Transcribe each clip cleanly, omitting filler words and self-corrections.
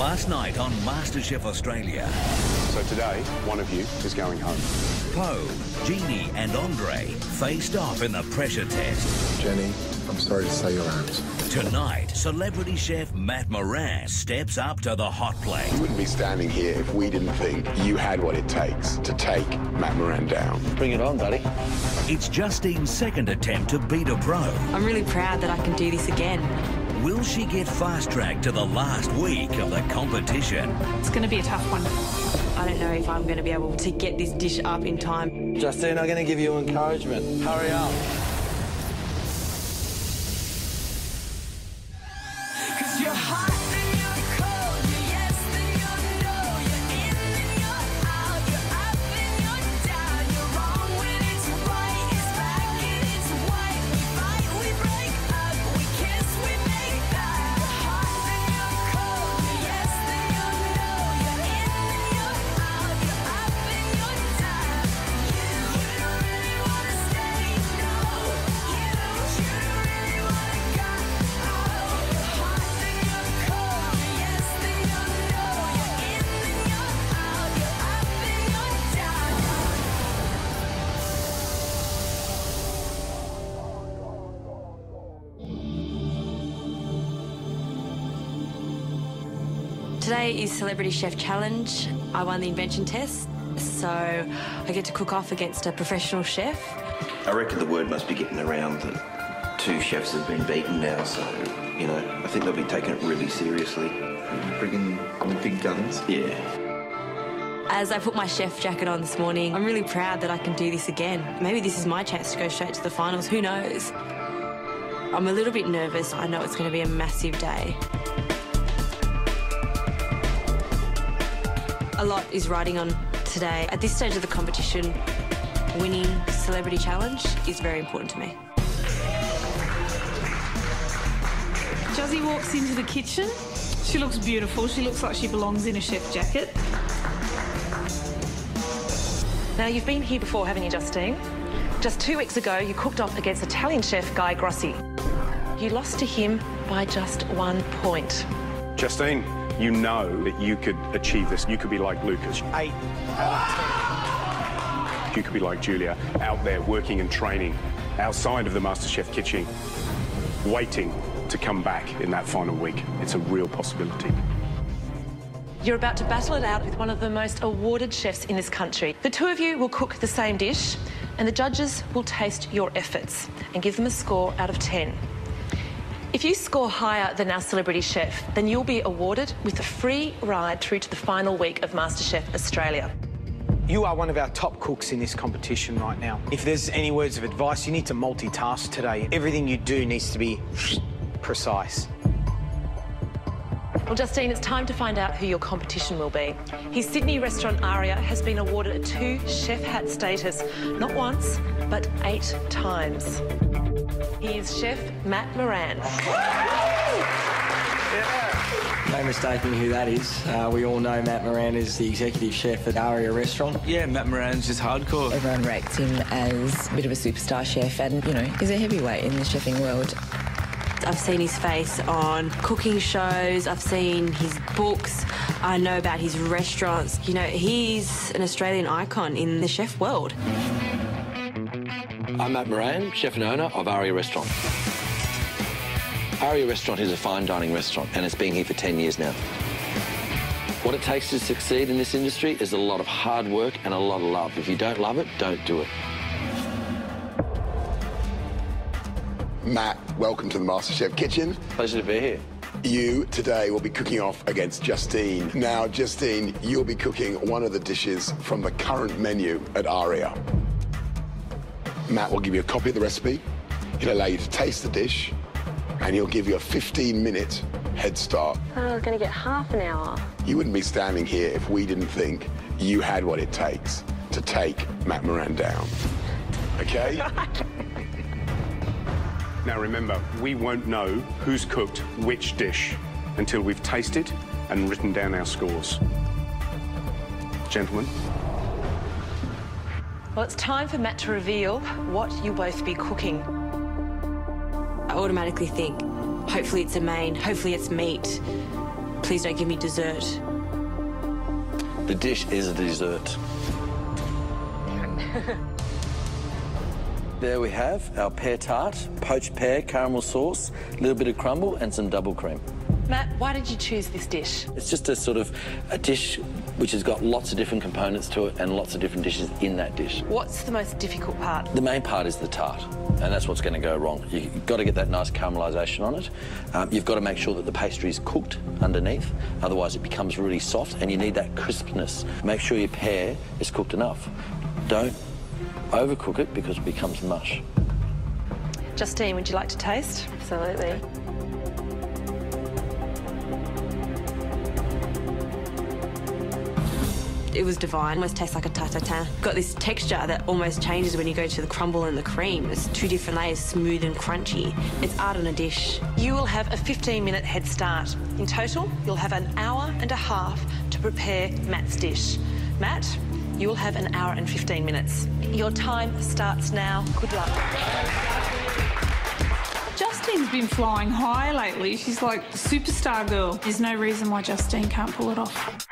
Last night on MasterChef Australia. So today, one of you is going home. Poe, Jeannie and Andre faced off in the pressure test. Jenny, I'm sorry to say you're out. Tonight, celebrity chef Matt Moran steps up to the hot plate. You wouldn't be standing here if we didn't think you had what it takes to take Matt Moran down. Bring it on, buddy. It's Justine's second attempt to beat a pro. I'm really proud that I can do this again. Will she get fast-tracked to the last week of the competition? It's going to be a tough one. I don't know if I'm going to be able to get this dish up in time. Justine, I'm going to give you encouragement. Hurry up. Today is Celebrity Chef Challenge. I won the invention test, so I get to cook off against a professional chef. I reckon the word must be getting around that 2 chefs have been beaten now, so, you know, I think they'll be taking it really seriously. Bringing on big guns? Yeah. As I put my chef jacket on this morning, I'm really proud that I can do this again. Maybe this is my chance to go straight to the finals, who knows? I'm a little bit nervous. I know it's going to be a massive day. A lot is riding on today. At this stage of the competition, winning Celebrity Challenge is very important to me. Juzzy walks into the kitchen. She looks beautiful. She looks like she belongs in a chef jacket. Now, you've been here before, haven't you, Justine? Just 2 weeks ago, you cooked off against Italian chef Guy Grossi. You lost to him by just 1 point. Justine, you know that you could achieve this. You could be like Lucas. 8 out of 10. You could be like Julia, out there working and training outside of the MasterChef kitchen, waiting to come back in that final week. It's a real possibility. You're about to battle it out with one of the most awarded chefs in this country. The 2 of you will cook the same dish, and the judges will taste your efforts and give them a score out of 10. If you score higher than our celebrity chef, then you'll be awarded with a free ride through to the final week of MasterChef Australia. You are one of our top cooks in this competition right now. If there's any words of advice, you need to multitask today. Everything you do needs to be precise. Well, Justine, it's time to find out who your competition will be. His Sydney restaurant Aria has been awarded a 2 chef hat status, not once, but 8 times. He is Chef Matt Moran. No mistaking who that is. We all know Matt Moran is the executive chef at Aria restaurant. Yeah, Matt Moran's just hardcore. Everyone rates him as a bit of a superstar chef and, you know, he's a heavyweight in the chefing world. I've seen his face on cooking shows, I've seen his books, I know about his restaurants. You know, he's an Australian icon in the chef world. I'm Matt Moran, chef and owner of Aria Restaurant. Aria Restaurant is a fine dining restaurant and it's been here for 10 years now. What it takes to succeed in this industry is a lot of hard work and a lot of love. If you don't love it, don't do it. Matt, welcome to the MasterChef kitchen. Pleasure to be here. You today will be cooking off against Justine. Now, Justine, you'll be cooking one of the dishes from the current menu at Aria. Matt will give you a copy of the recipe. He'll allow you to taste the dish, and he'll give you a 15-minute head start. Oh, we're going to get half an hour. You wouldn't be standing here if we didn't think you had what it takes to take Matt Moran down. Okay? Now remember, we won't know who's cooked which dish until we've tasted and written down our scores. Gentlemen. Well, it's time for Matt to reveal what you'll both be cooking. I automatically think, hopefully it's a main, hopefully it's meat. Please don't give me dessert. The dish is a dessert. There we have our pear tart, poached pear, caramel sauce, a little bit of crumble and some double cream. Matt, why did you choose this dish? It's just a sort of a dish which has got lots of different components to it and lots of different dishes in that dish. What's the most difficult part? The main part is the tart, and that's what's going to go wrong. You've got to get that nice caramelisation on it. You've got to make sure that the pastry is cooked underneath, otherwise it becomes really soft, and you need that crispness. Make sure your pear is cooked enough. Don't overcook it because it becomes mush. Justine, would you like to taste? Absolutely. It was divine. Almost tastes like a tatin. Got this texture that almost changes when you go to the crumble and the cream. It's two different layers, smooth and crunchy. It's art on a dish. You will have a 15-minute head start. In total, you'll have an hour and a half to prepare Matt's dish. Matt, you will have an hour and 15 minutes. Your time starts now. Good luck. Justine's been flying high lately. She's like the superstar girl. There's no reason why Justine can't pull it off.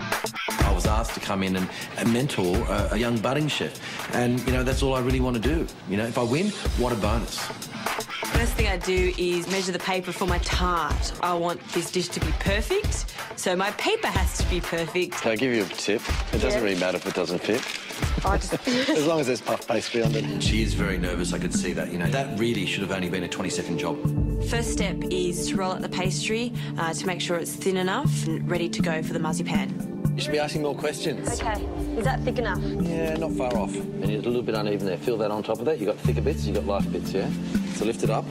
I was asked to come in and mentor a young budding chef, and, you know, that's all I really want to do. You know, if I win, what a bonus. First thing I do is measure the paper for my tart. I want this dish to be perfect, so my paper has to be perfect. Can I give you a tip? It doesn't really matter if it doesn't fit. As long as there's puff pastry underneath. She is very nervous, I could see that, you know. That really should have only been a 20-second job. First step is to roll out the pastry to make sure it's thin enough and ready to go for the marzipan. You should be asking more questions. Okay. Is that thick enough? Yeah, not far off. And it's a little bit uneven there. Feel that on top of that. You've got thicker bits, you've got lighter bits, yeah? So lift it up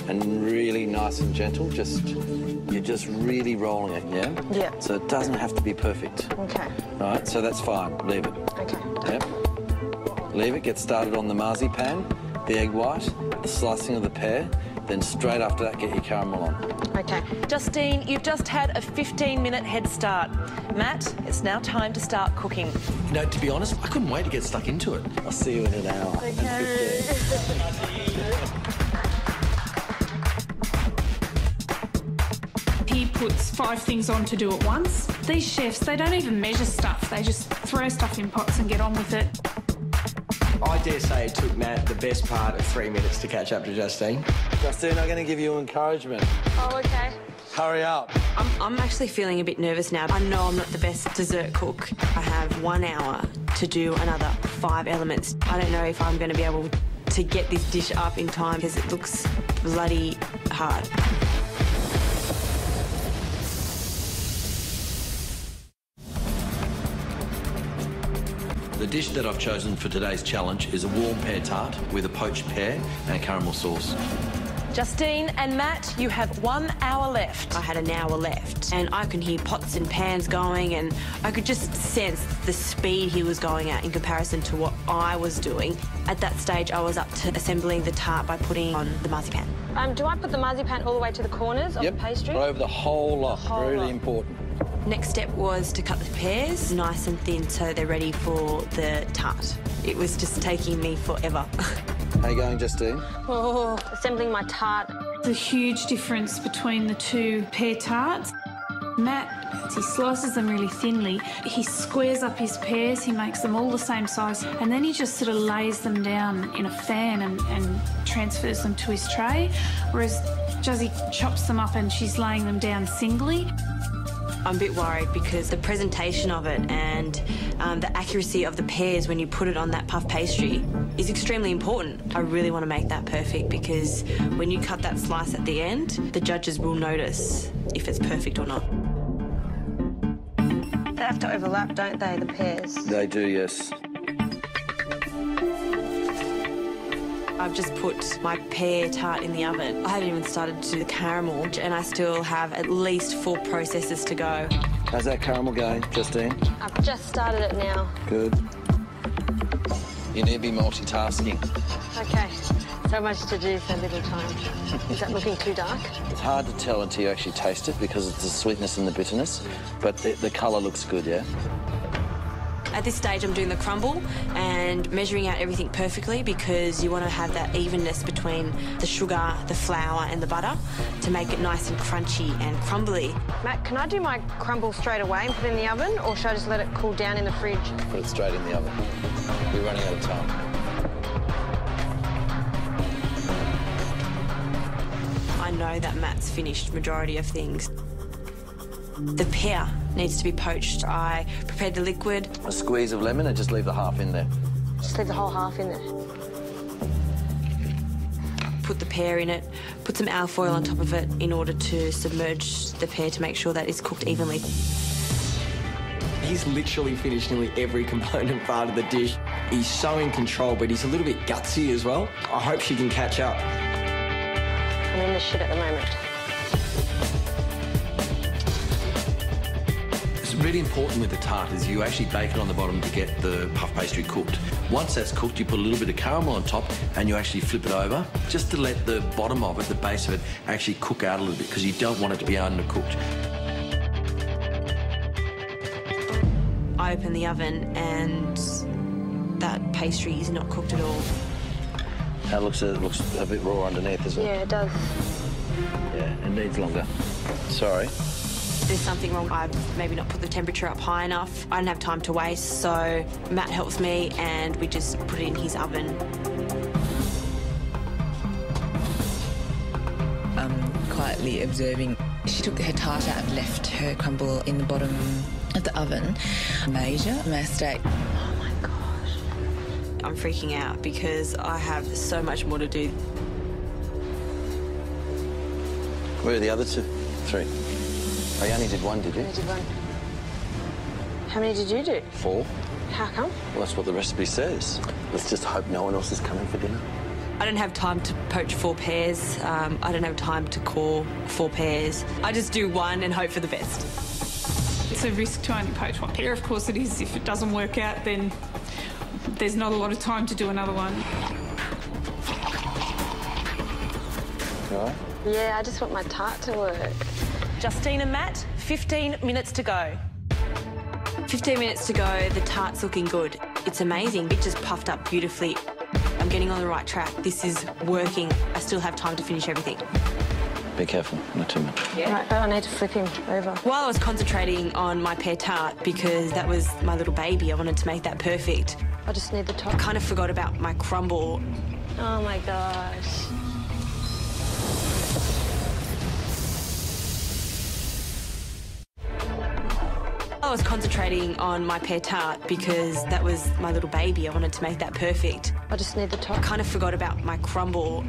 and really nice and gentle. You're just really rolling it, yeah? Yeah. So it doesn't have to be perfect. Okay. All right, so that's fine. Leave it. Okay. Yep. Leave it. Get started on the marzipan, the egg white, the slicing of the pear. Then straight after that, get your caramel on. Okay. Justine, you've just had a 15-minute head start. Matt, it's now time to start cooking. You know, to be honest, I couldn't wait to get stuck into it. I'll see you in an hour. Okay. He puts 5 things on to do at once. These chefs, they don't even measure stuff. They just throw stuff in pots and get on with it. I dare say it took Matt the best part of 3 minutes to catch up to Justine. Justine, I'm going to give you encouragement. Oh, okay. Hurry up. I'm actually feeling a bit nervous now. I know I'm not the best dessert cook. I have 1 hour to do another 5 elements. I don't know if I'm going to be able to get this dish up in time because it looks bloody hard. The dish that I've chosen for today's challenge is a warm pear tart with a poached pear and caramel sauce. Justine and Matt, you have 1 hour left. I had an hour left and I can hear pots and pans going and I could just sense the speed he was going at in comparison to what I was doing. At that stage, I was up to assembling the tart by putting on the marzipan. Do I put the marzipan all the way to the corners of the pastry? Right over the whole lot. Really important. Next step was to cut the pears nice and thin so they're ready for the tart. It was just taking me forever. How you going, Justine? Oh, assembling my tart. There's a huge difference between the 2 pear tarts. Matt, he slices them really thinly. He squares up his pears, he makes them all the same size, and then he just sort of lays them down in a fan and transfers them to his tray, whereas Juzzy chops them up and she's laying them down singly. I'm a bit worried because the presentation of it and the accuracy of the pears when you put it on that puff pastry is extremely important. I really want to make that perfect because when you cut that slice at the end, the judges will notice if it's perfect or not. They have to overlap, don't they, the pears? They do, yes. I've just put my pear tart in the oven. I haven't even started to do the caramel and I still have at least 4 processes to go. How's that caramel going, Justine? I've just started it now. Good. You need to be multitasking. Okay. So much to do, so little time. Is that looking too dark? It's hard to tell until you actually taste it because it's the sweetness and the bitterness, but the colour looks good, yeah? At this stage, I'm doing the crumble and measuring out everything perfectly because you want to have that evenness between the sugar, the flour and the butter to make it nice and crunchy and crumbly. Matt, can I do my crumble straight away and put it in the oven, or should I just let it cool down in the fridge? Put it straight in the oven. We're running out of time. I know that Matt's finished majority of things. The pear needs to be poached. I prepared the liquid. A squeeze of lemon and just leave the half in there. Just leave the whole half in there. Put the pear in it, put some alfoil on top of it in order to submerge the pear to make sure that it's cooked evenly. He's literally finished nearly every component part of the dish. He's so in control, but he's a little bit gutsy as well. I hope she can catch up. I'm in the shit at the moment. It's really important with the tart is you actually bake it on the bottom to get the puff pastry cooked. Once that's cooked, you put a little bit of caramel on top and you actually flip it over just to let the bottom of it, the base of it, actually cook out a little bit because you don't want it to be undercooked. I open the oven and that pastry is not cooked at all. It looks a bit raw underneath, doesn't it? Yeah, it does. Yeah, it needs longer. Sorry. There's something wrong. I've maybe not put the temperature up high enough. I didn't have time to waste, so Matt helps me and we just put it in his oven. Quietly observing. She took her tart out and left her crumble in the bottom of the oven. Major mistake. Oh my gosh. I'm freaking out because I have so much more to do. Where are the other two? 3. Oh, you only did 1, did you? I did 1. How many did you do? 4. How come? Well, that's what the recipe says. Let's just hope no one else is coming for dinner. I don't have time to poach 4 pears. I don't have time to core 4 pears. I just do 1 and hope for the best. It's a risk to only poach 1 pear. Of course it is. If it doesn't work out, then there's not a lot of time to do another one. All right. Yeah, I just want my tart to work. Justine and Matt, 15 minutes to go. 15 minutes to go, the tart's looking good. It's amazing, it just puffed up beautifully. I'm getting on the right track. This is working. I still have time to finish everything. Be careful, not too much. Yeah. Right, I need to flip him over. While I was concentrating on my pear tart, because that was my little baby, I wanted to make that perfect. I just need the top. I kind of forgot about my crumble. Oh my gosh. I was concentrating on my pear tart because that was my little baby. I wanted to make that perfect. I just need the top. I kind of forgot about my crumble.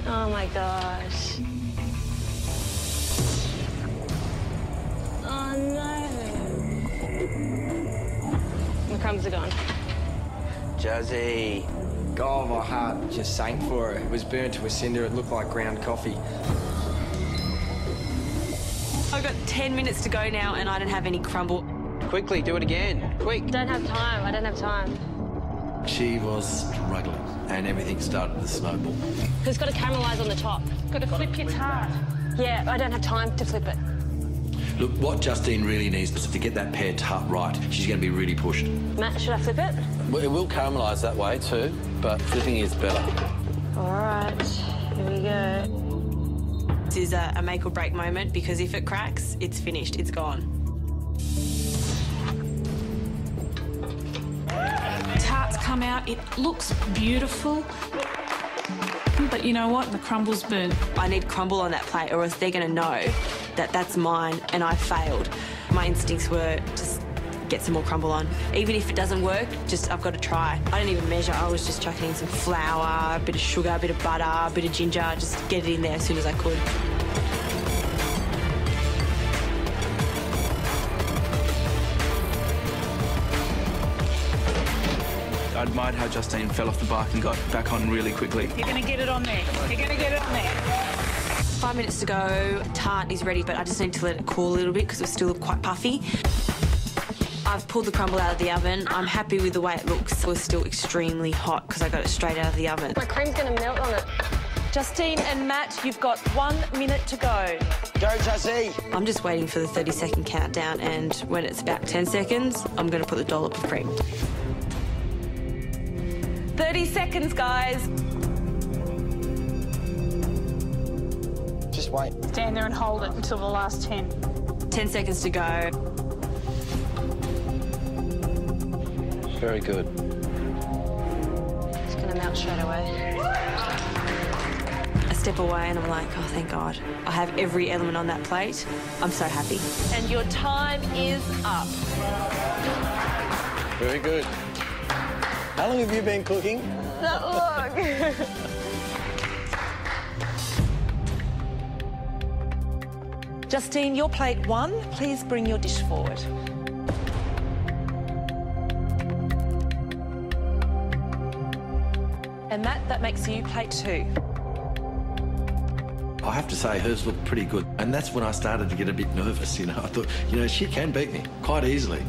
Oh my gosh. Oh no. The crumbs are gone. Jazzy. God, my heart just sank for her. It was burnt to a cinder. It looked like ground coffee. I've got 10 minutes to go now and I don't have any crumble. Quickly, do it again. Quick. Don't have time. I don't have time. She was struggling and everything started to snowball. Who's got to caramelise on the top? Got to flip your tart. Yeah, I don't have time to flip it. Look, what Justine really needs is to get that pear tart right. She's going to be really pushed. Matt, should I flip it? Well, it will caramelise that way too, but flipping is better. All right, here we go. This is a make or break moment because if it cracks, it's finished, it's gone. Tarts come out, it looks beautiful. But you know what? The crumble's burnt. I need crumble on that plate or else they're going to know that that's mine and I failed. My instincts were just get some more crumble on. Even if it doesn't work, just I've got to try. I didn't even measure. I was just chucking in some flour, a bit of sugar, a bit of butter, a bit of ginger, just get it in there as soon as I could. I admired how Justine fell off the bike and got back on really quickly. You're going to get it on there. You're going to get it on there. 5 minutes to go. Tart is ready, but I just need to let it cool a little bit because it's still quite puffy. I've pulled the crumble out of the oven. I'm happy with the way it looks. It was still extremely hot because I got it straight out of the oven. My cream's going to melt on it. Justine and Matt, you've got 1 minute to go. Go, Jessie. I'm just waiting for the 30-second countdown, and when it's about 10 seconds, I'm going to put the dollop of cream. 30 seconds, guys. Just wait. Stand there and hold it until the last 10. 10 seconds to go. Very good. It's going to melt straight away. I step away and I'm like, oh, thank God. I have every element on that plate. I'm so happy. And your time is up. Very good. How long have you been cooking? Not long. Justine, your plate 1. Please bring your dish forward. And Matt, that makes you plate 2. I have to say, hers looked pretty good. And that's when I started to get a bit nervous, you know. I thought, you know, she can beat me quite easily.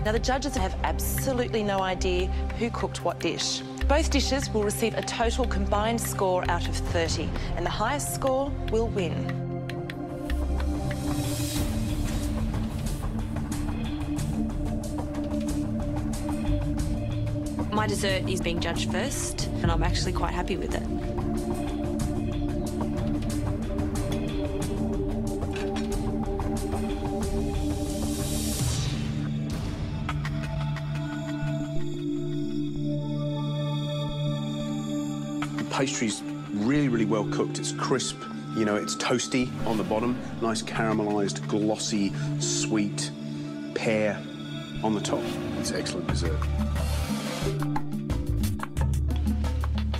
Now, the judges have absolutely no idea who cooked what dish. Both dishes will receive a total combined score out of 30, and the highest score will win. My dessert is being judged first, and I'm actually quite happy with it. The pastry's really, really well cooked. It's crisp, you know, it's toasty on the bottom. Nice caramelised, glossy, sweet pear on the top. It's excellent dessert.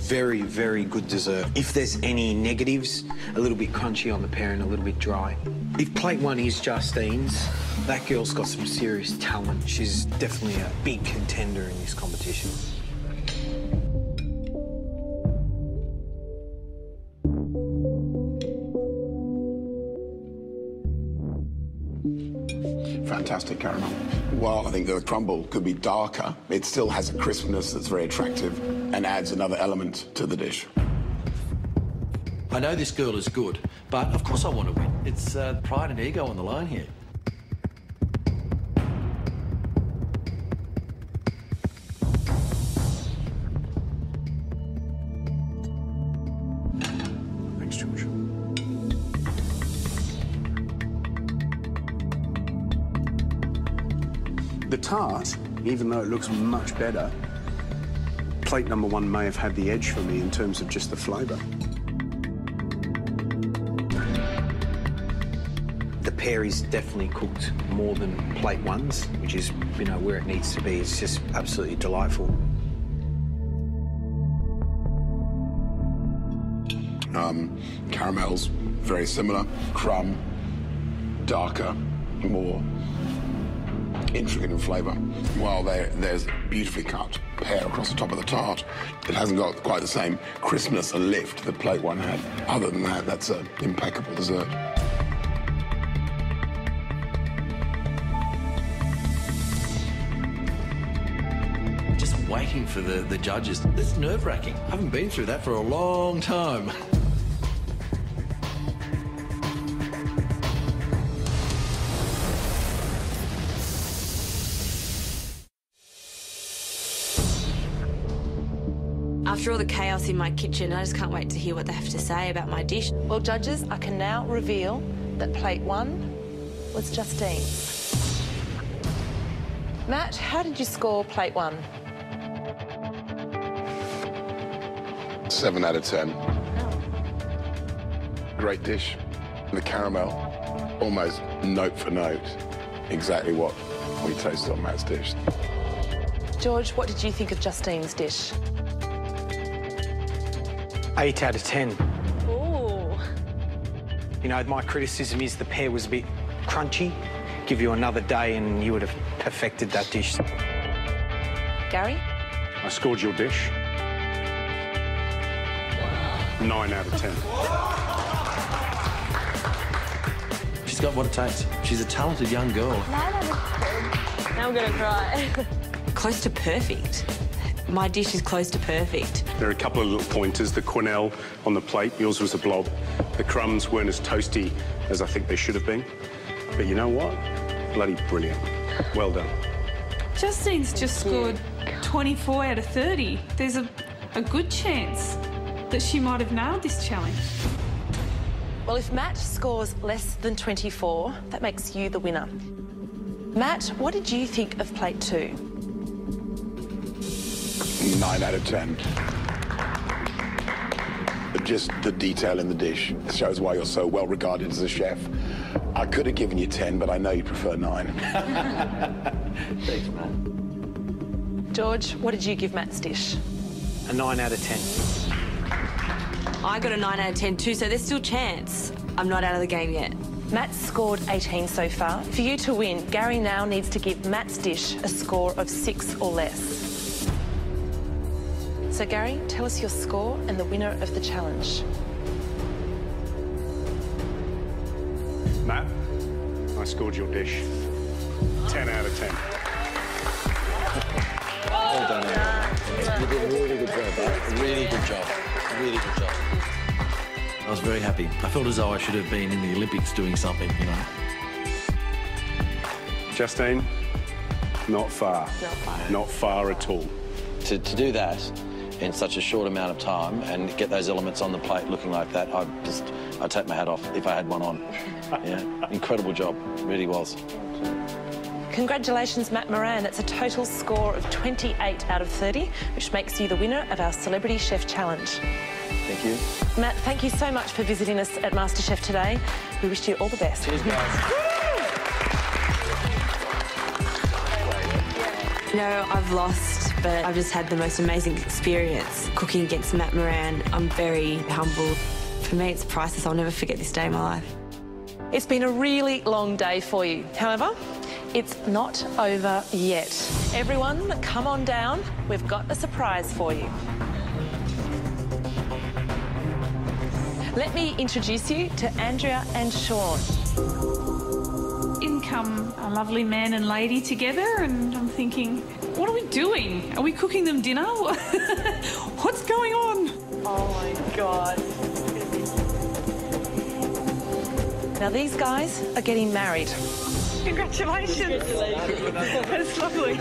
Very, very good dessert. If there's any negatives, a little bit crunchy on the pear and a little bit dry. If plate 1 is Justine's, that girl's got some serious talent. She's definitely a big contender in this competition. Fantastic caramel. While I think the crumble could be darker, it still has a crispness that's very attractive and adds another element to the dish. I know this girl is good, but of course I want to win. It's pride and ego on the line here. Thanks, George. The tart, even though it looks much better, plate number 1 may have had the edge for me in terms of just the flavour. The pear is definitely cooked more than plate 1's, which is, you know, where it needs to be. It's just absolutely delightful. Caramels, very similar. Crumb, darker, more intricate in flavour. While there's beautifully cut pear across the top of the tart, it hasn't got quite the same crispness and lift that plate 1 had. Other than that, that's an impeccable dessert. Just waiting for the judges. It's nerve-wracking. I haven't been through that for a long time. After all the chaos in my kitchen, I just can't wait to hear what they have to say about my dish. Well, judges, I can now reveal that plate 1 was Justine's. Matt, how did you score plate 1? 7 out of 10. Great dish. The caramel, almost note for note, exactly what we tasted on Matt's dish. George, what did you think of Justine's dish? 8 out of 10. Ooh. You know, my criticism is the pear was a bit crunchy. Give you another day and you would have perfected that dish. Gary? I scored your dish. 9 out of 10. She's got what it takes. She's a talented young girl. 9 out of 10. Now I'm going to cry. Close to perfect. My dish is close to perfect. There are a couple of little pointers. The quenelle on the plate, yours was a blob. The crumbs weren't as toasty as I think they should have been. But you know what? Bloody brilliant. Well done. Justine's just scored 24 out of 30. There's a good chance that she might have nailed this challenge. Well, if Matt scores less than 24, that makes you the winner. Matt, what did you think of plate 2? 9 out of 10. Just the detail in the dish shows why you're so well regarded as a chef. I could have given you 10, but I know you prefer 9. Thanks, Matt. George, what did you give Matt's dish? A 9 out of 10. I got a 9 out of 10 too, so there's still chance. I'm not out of the game yet. Matt's scored 18 so far. For you to win, Gary now needs to give Matt's dish a score of 6 or less. So, Gary, tell us your score and the winner of the challenge. Matt, I scored your dish. 10 out of 10. Well done, Aaron. You did a really good job, mate. Really good job. Really good job. I was very happy. I felt as though I should have been in the Olympics doing something, you know. Justine, not far. Not far. Not far at all. To do that in such a short amount of time and get those elements on the plate looking like that, I'd take my hat off if I had one on. Yeah, incredible job. Really was. Congratulations, Matt Moran. That's a total score of 28 out of 30, which makes you the winner of our Celebrity Chef Challenge. Thank you. Matt, thank you so much for visiting us at MasterChef today. We wish you all the best. Cheers, guys. You know, I've lost, but I've just had the most amazing experience cooking against Matt Moran. I'm very humbled. For me, it's priceless. I'll never forget this day in my life. It's been a really long day for you. However, it's not over yet. Everyone, come on down. We've got a surprise for you. Let me introduce you to Andrea and Sean. In come a lovely man and lady together, and I'm thinking, what are we doing? Are we cooking them dinner? What's going on? Oh my God. Now these guys are getting married. Congratulations. That's lovely.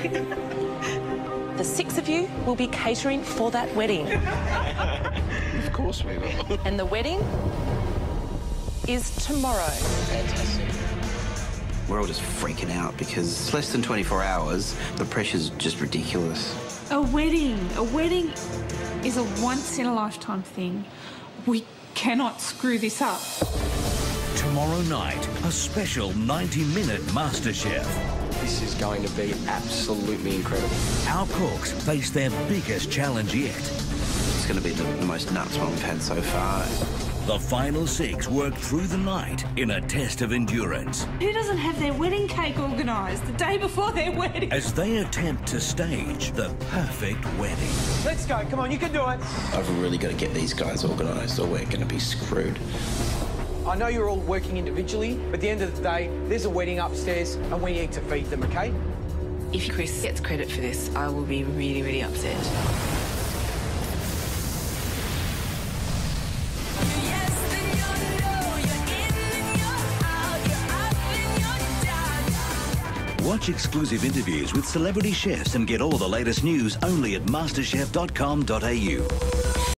The 6 of you will be catering for that wedding. Of course we will. And the wedding is tomorrow. Fantastic. We're all just freaking out because it's less than 24 hours. The pressure's just ridiculous. A wedding is a once-in-a-lifetime thing. We cannot screw this up. Tomorrow night, a special 90-minute MasterChef. This is going to be absolutely incredible. Our cooks face their biggest challenge yet. It's going to be the most nuts one we've had so far. The final 6 work through the night in a test of endurance. Who doesn't have their wedding cake organised the day before their wedding? As they attempt to stage the perfect wedding. Let's go, come on, you can do it. I've really got to get these guys organised or we're going to be screwed. I know you're all working individually, but at the end of the day, there's a wedding upstairs and we need to feed them, okay? If Chris gets credit for this, I will be really, really upset. Watch exclusive interviews with celebrity chefs and get all the latest news only at masterchef.com.au.